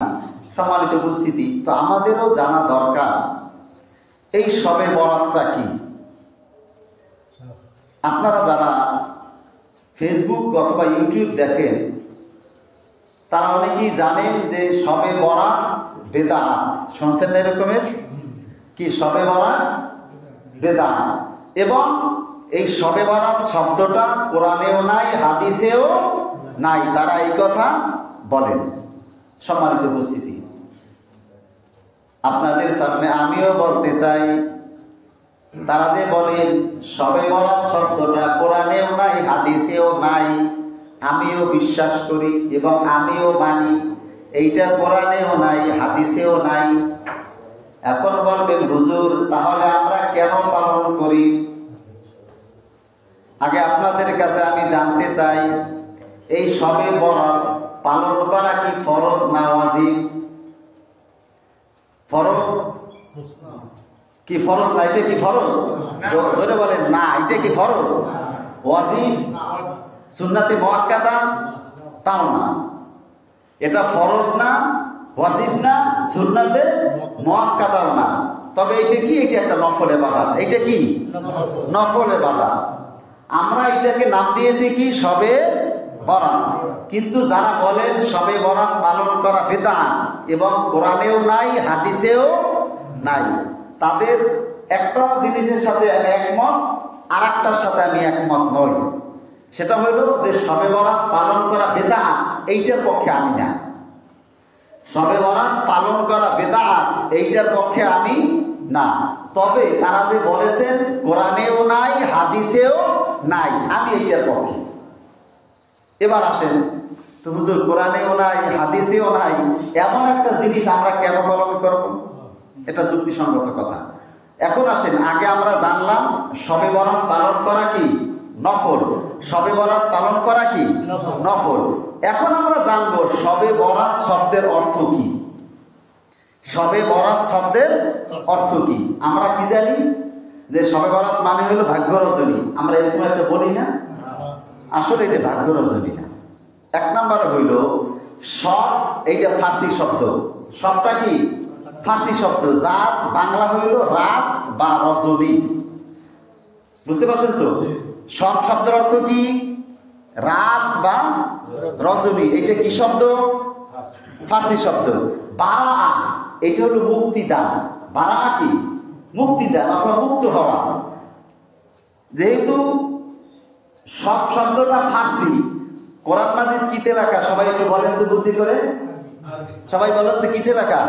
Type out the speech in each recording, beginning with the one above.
সম্মানিত উপস্থিতি, তো আমাদেরও জানা দরকার এই শবে বরাতটা কি। আপনারা যারা ফেসবুক অথবা ইউটিউব দেখেন তারা অনেকেই জানেন যে শবে বরাত বেদাত। শুনছেন না এরকমের কি? শবে বরাত বেদাত। এবং এই শবে বরাত শব্দটা কোরআনেও নাই, হাদিসেও নাই, তারা এই কথা বলেন। সম্মানিত উপস্থিতি, আপনাদের সামনে আমিও বলতে চাই, তারা যে বলেন শবে বরাত শব্দটা কোরআনেও নাই, হাদিসেও নাই, আমিও বিশ্বাস করি এবং আমিও মানি এইটা কোরআনেও নাই, হাদিসেও নাই। এখন বলবেন হুজুর তাহলে আমরা কেন পালন করি? আগে আপনাদের কাছে আমি জানতে চাই, এই শবে বরাত পালন করা কি ফরজ না ওয়াজিব? ফরজ কি? ফরজ না? এটা কি ফরজ? জোরে বলেন না, এটা কি ফরজ? ওয়াজিব সুন্নাতে মুআক্কাদা তাও না। এটা ফরজ না, ওয়াজিব না, সুন্নাতে মুআক্কাদাও না। তবে এটা কি? এটা একটা নফল ইবাদত। এটা কি? নফল ইবাদত। আমরা এটাকে নাম দিয়েছি কি? শবে বরাত। কিন্তু যারা বলেন শবে বরাত পালন করা বিদআত এবং কোরআনেও নাই, হাদিসেও নাই, তাদের একটা জিনিসের সাথে আমি একমত, আর একটার সাথে আমি একমত নই। সেটা হলো যে শবে বরাত পালন করা বিদআত, এইটার পক্ষে আমি না। শবে বরাত পালন করা বিদআত, এইটার পক্ষে আমি না। তবে তারা যে বলেছেন কোরআনেও নাই, হাদিসেও নাই, আমি এইটার পক্ষে। এবার আসেন তো হুজুর কোরআনেও নাই, হাদিসেও নাই, এমন একটা জিনিস আমরা কেন পালন করব? এটা যুক্তিসঙ্গত কথা। এখন আসেন, আগে আমরা জানলাম শবে বরাত পালন করা কি নফল, শবে বরাত পালন করা কি নফল। এখন আমরা জানবো শবে বরাত শব্দের অর্থ কি। শবে বরাত শব্দের অর্থ কি? আমরা কি জানি যে শবে বরাত মানে হলো ভাগ্য রজনী। আমরা এরকম একটা বলি না? আসলে এটা ভাগ্য রজনী না। এক নম্বরে হইল সব, এইটা ফার্সি শব্দ। সবটা কি? ফার্সি শব্দ, যার বাংলা হইল রাত বা রজনী। বুঝতে পারছেন তো? সব শব্দের অর্থ কি? রাত বা রজনী। এটা কি শব্দ? ফার্সি শব্দ। বারাআ, এটা হলো মুক্তিদান। বারাআ কি? মুক্তিদান অথবা মুক্ত হওয়া। যেহেতু সব শব্দটা ফার্সি, কোরআন মাজিদ কিতে লেখা? সবাই একটু বলেন তো বুদ্ধি করে, সবাই বলেন তো কিতে লেখা?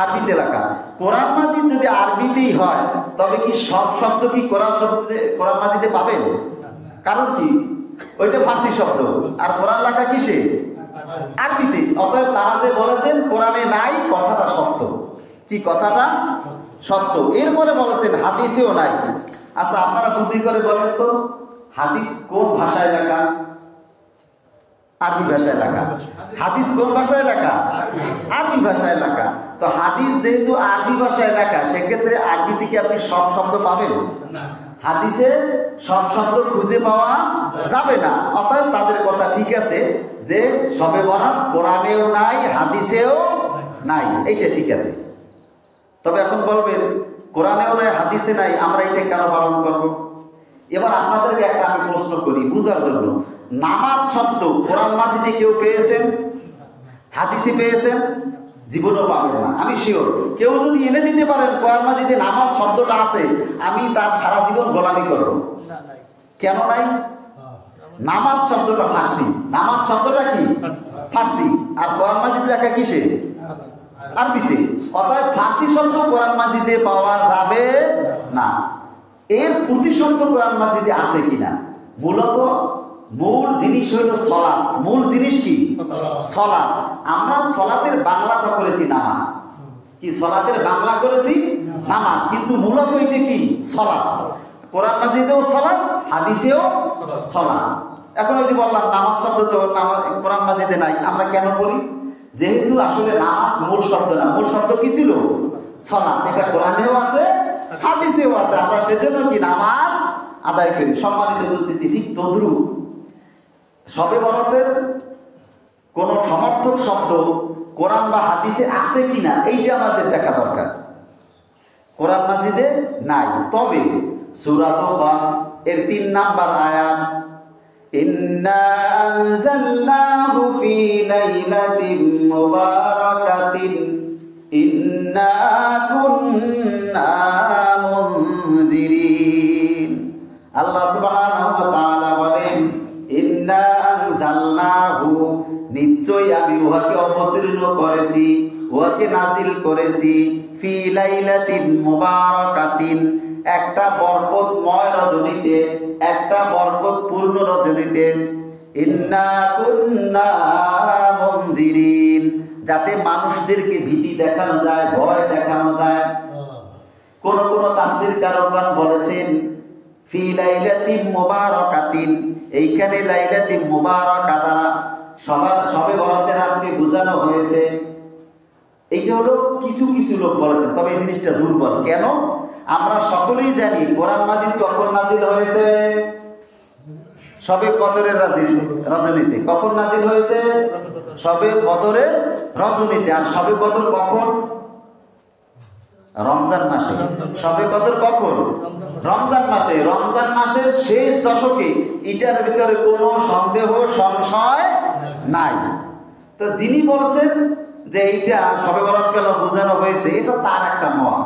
আরবিতে লেখা। কোরআন মাজিদ যদি আরবিতেই হয় তবে কি সব শব্দ কি কোরআন মাজিদে পাবেন? কারণ কি? ওইটা ফার্সি শব্দ, আর কোরআন লেখা কিসে? আরবিতে। অতএব তারা যে বলেছেন কোরআনে নাই, কথাটা সত্য। কি কথাটা? সত্য। এরপরে বলেছেন হাদিসেও নাই। আচ্ছা আপনারা বুদ্ধি করে বলেন তো, হাদিস কোন ভাষায় লেখা? আরবি ভাষায় লেখা। হাদিস কোন ভাষায় লেখা? আরবি ভাষায় লেখা। তো হাদিস যেহেতু আরবি ভাষায় লেখা, সেক্ষেত্রে আরবি থেকে আপনি সব শব্দ পাবেন? হাদিসে সব শব্দ খুঁজে পাওয়া যাবে না। অতএব তাদের কথা ঠিক আছে যে শবে বরাত কোরআনেও নাই, হাদিসেও নাই, এইটা ঠিক আছে। তবে এখন বলবেন কোরআনেও নাই, হাদিসে নাই, আমরা এটা কেন পালন করব? এবার আপনাদেরকে একটা আমি প্রশ্ন করি বুঝার জন্য। নামাজ শব্দ কোরআন মাজিদে কেউ পেয়েছেন? হাদিসে পেয়েছেন? জীবনেও পাবেন না, আমি শিওর। কেউ যদি এনে দিতে পারেন কোরআন মাজিদে নামাজ শব্দটা আছে, আমি তার সারা জীবন গোলামি করব। কেন নাই? নামাজ শব্দটা ফার্সি। নামাজ শব্দটা কি? ফার্সি। আর কোরআন মাজিদ লেখা কিসে? আরবিতে। অতএব ফার্সি শব্দ কোরআন মাজিদে পাওয়া যাবে না। এর প্রতিশব্দ কোরআন মাজিদে আছে কিনা? মূলত মূল জিনিস হইল সলাত। মূল জিনিস কি? সলাত। আমরা সলাতের বাংলাটা করেছি নামাজ। কি? সলাতের বাংলা করেছি নামাজ, কিন্তু মূলত এটা কি? সলাত। কোরআন মাজিদেও সলাত, হাদিসেও সলাত। এখন ওই যে বললাম নামাজ শব্দ তো কোরআন মাজিদে নাই, আমরা কেন পড়ি? যেহেতু আসলে নামাজ মূল শব্দ না। মূল শব্দ কি ছিল? সলাত। এটা কোরআনেও আছে, হাদিসেও আছে, আমরা সেজন্য কি নামাজ আদায় করি। সম্মানিত উপস্থিতি, ঠিক তদ্রুপ শবে বরাতের কোন সমর্থক শব্দ কোরআন বা হাদিসে আছে কিনা এইটা আমাদের দেখা দরকার। কোরআন মাজিদে নাই, তবে সূরা তাওবা এর 3 নাম্বার আয়াত, ইন্না আনজালনাহু ফি লাইলাতিন মুবারাকাতিন ইন্না কুন্না মুনজিরিন। আল্লাহ সুবহানাহু ওয়া তাআলা বলেন, ইন্না আনজালনাহু, নিশ্চয়ই আমি উহাকে অবতীর্ণ করেছি, উহাকে নাজিল করেছি, ফি লাইলাতিন মুবারাকাতিন, একটা বরকতময় রজনীতে, একটা বরকতপূর্ণ রজনীতে, ইন্না কুন্না মুনজিরিন, যাতে মানুষদেরকে ভীতি দেখানো যায়, ভয় দেখানো যায়। কোন কোন তাফসীরকারগণ বলেছেন ফি লাইলাতিন মুবারাকাতিন, এইখানে লাইলাতিন মুবারাকা দ্বারা সবে বরাতের রাতকে বোঝানো হয়েছে। এইটা হলো কিছু কিছু লোক বলেছেন, তবে এই জিনিসটা দুর্বল। কেন? আমরা সকলেই জানি কোরআন মাজিদ কখন নাজিল হয়েছে? সবে কদরের রজনীতে। কখন নাজিল হয়েছে? সবে কদরের রজনীতে। আর সবে কদর কখন? রমজান মাসে। সবে কদর কখন? রমজান মাসে। রমজান মাসের শেষ দশকে। এটার ভিতরে কোনো সন্দেহ সংশয় নাই। তো যিনি বলছেন যে এইটা সবে বরাত কেন বোঝানো হয়েছে, এটা তার একটা মত,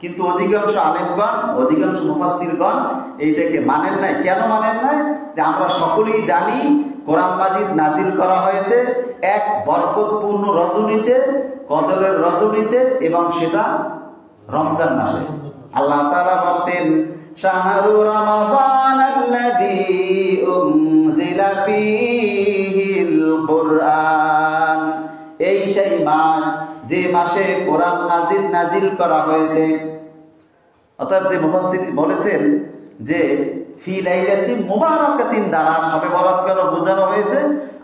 কিন্তু অধিকাংশ আলেমগণ, অধিকাংশ মুফাসসিরগণ এইটাকে মানেন নাই। কেন মানেন নাই? যে আমরা সকলেই জানি কোরআন মাজিদ নাজিল করা হয়েছে এক বরকতপূর্ণ রজনীতে, কদরের রজনীতে, এবং সেটা রমজান মাসে। আল্লাহ তাআলা বলেন, শাহরু রমাদানাল্লাযী উনজিলা ফীহিল কুরআন, এই সেই মাস যে মাসে কোরআন মাজিদ নাজিল করা হয়েছে। অতএব যে মুফাসসির বলেছেন যে ফি লাইলাতিন মুবারাকাতিন দ্বারা সবে বরাত কেন বোঝানো হয়েছে,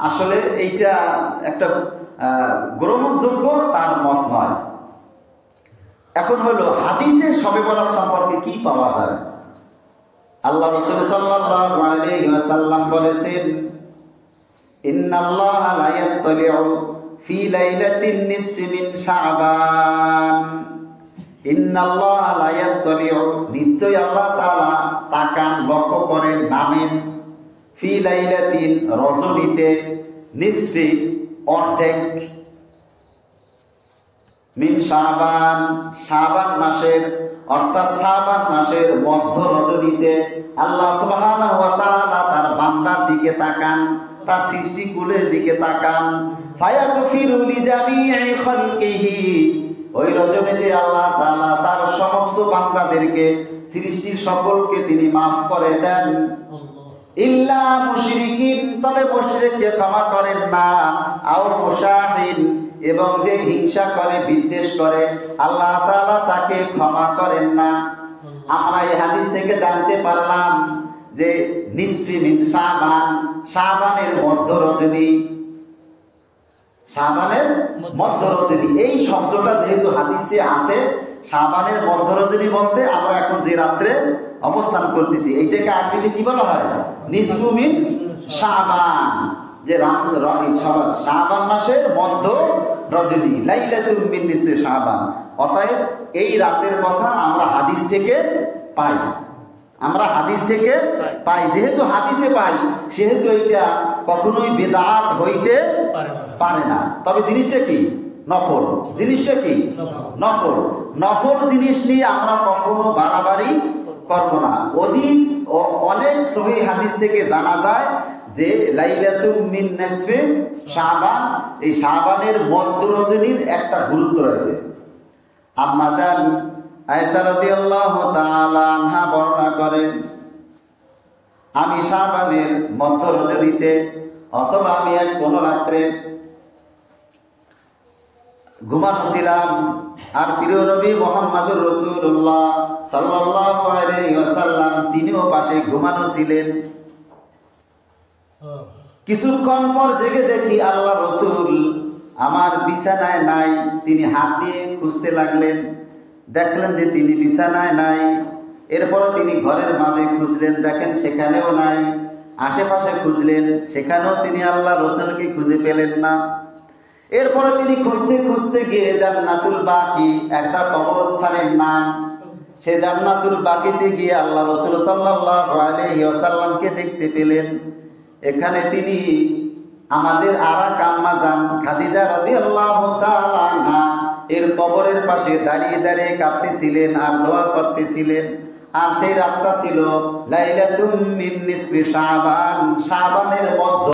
আসলে এইটা একটা গ্রহণযোগ্য তার মত নয়। এখন হলো হাদিসে সবে বরাত সম্পর্কে কি পাওয়া যায়? আল্লাহ রাসূল সাল্লাল্লাহু আলাইহি ওয়াসাল্লাম বলেছেন, ইন্নাল্লাহা লা ইয়াত্তালিউ ফি লাইলাতিন নিসফি মিন শাবান, ইন্নাল্লাহা লা ইয়াত্তালিউ, নিশ্চয়ই আল্লাহ তাআলা তাকান, লক্ষ্য করেন, নামেন, ফি লাইলাতিন, রজনীতে, নিসফি, অর্ধেক, মিন শাবান, শাবান মাসের, অর্থাৎ শাবান মাসের মধ্য রজনীতে আল্লাহ সুবহানাহু ওয়া তাআলা তার বান্দার দিকে তাকান, তার সৃষ্টিকুলের দিকে তাকান। ফায়াগফিরু লিজামিই খালকিহি, ওই রজনীতে আল্লাহ তাআলা তার সমস্ত বান্দাদেরকে, সৃষ্টির সকলকে তিনি মাফ করে দেন। ইল্লা মুশরিকিন, তবে মুশরিককে ক্ষমা করেন না। আও মুশাহিন, এবং যে হিংসা করে, বিদ্বেষ করে, আল্লাহ তাআলা তাকে ক্ষমা করেন না। আমরা এই হাদিস থেকে জানতে পারলাম যে নিসফি মিন শাবান, শাবানের মধ্য রজনী, শাবানের মধ্য রজনী, এই শব্দটা যেহেতু হাদিসে আছে, শাবানের মধ্য রজনী বলতে আমরা এখন যে রাত্রে অবস্থান করতেছি, এইটাকে আরবিতে কি বলা হয়? নিসফু মিন শাবান, যে শাবান মাসের মধ্য রজনী, লাইলাতুম মিন নিসফি শাবান। অতএব এই রাতের কথা আমরা হাদিস থেকে পাই, আমরা হাদিস থেকে পাই। যেহেতু হাদিসে পাই, সেহেতু এইটা কখনোই বেদাত হইতে পারে না। তবে জিনিসটা কি? নফল। জিনিসটা কি? নফল। নফল জিনিস নিয়ে আমরা কখনো বাড়াবাড়ি করব না। অনেক সহিহ হাদিস থেকে জানা যায় যে লাইলাতুম মিন নিসফি শাবান, এই শাবানের মধ্য রজনীর একটা গুরুত্ব রয়েছে। আম্মা জান আয়েশা রাদিয়াল্লাহু তাআলা আনহা বর্ণনা করেন, আমি শাবানের মধ্য রজনীতে অথবা আমি এক কোন রাত্রে ঘুমানো ছিলাম, আর প্রিয় নবী মুহাম্মদুর রাসূলুল্লাহ সাল্লাল্লাহু আলাইহি ওয়াসাল্লাম তিনিও পাশে ঘুমানো ছিলেন। কিছুক্ষণ পর জেগে দেখি আল্লাহ রাসূল আমার বিছানায় নাই। তিনি হাত দিয়ে খুঁজতে লাগলেন, দেখলেন যে তিনি বিছানায় নাই। এরপরও তিনি ঘরের মাঝে খুঁজলেন, দেখেন সেখানেও নাই। আশেপাশে খুঁজলেন, সেখানেও তিনি আল্লাহ রসুলকে খুঁজে পেলেন না। এরপরে তিনি খুঁজতে খুঁজতে গিয়ে জান্নাতুল বাকি, একটা কবরস্থানের নাম, সে জান্নাতুল বাকিতে গিয়ে আল্লাহ রসুল সাল্লাল্লাহু আলাইহি ওয়াসাল্লামকে দেখতে পেলেন। এখানে তিনি আমাদের আরাক আম্মা জান খাদিজা রাদিয়াল্লাহু তাআলা আনহা এর কবরের পাশে দাঁড়িয়ে দাঁড়িয়ে কাঁদতেছিলেন আর দোয়া করতেছিলেন। আর সেই রাতটা ছিল লাইলাতুম মিন নিসফি শাবান, শাবানের মধ্য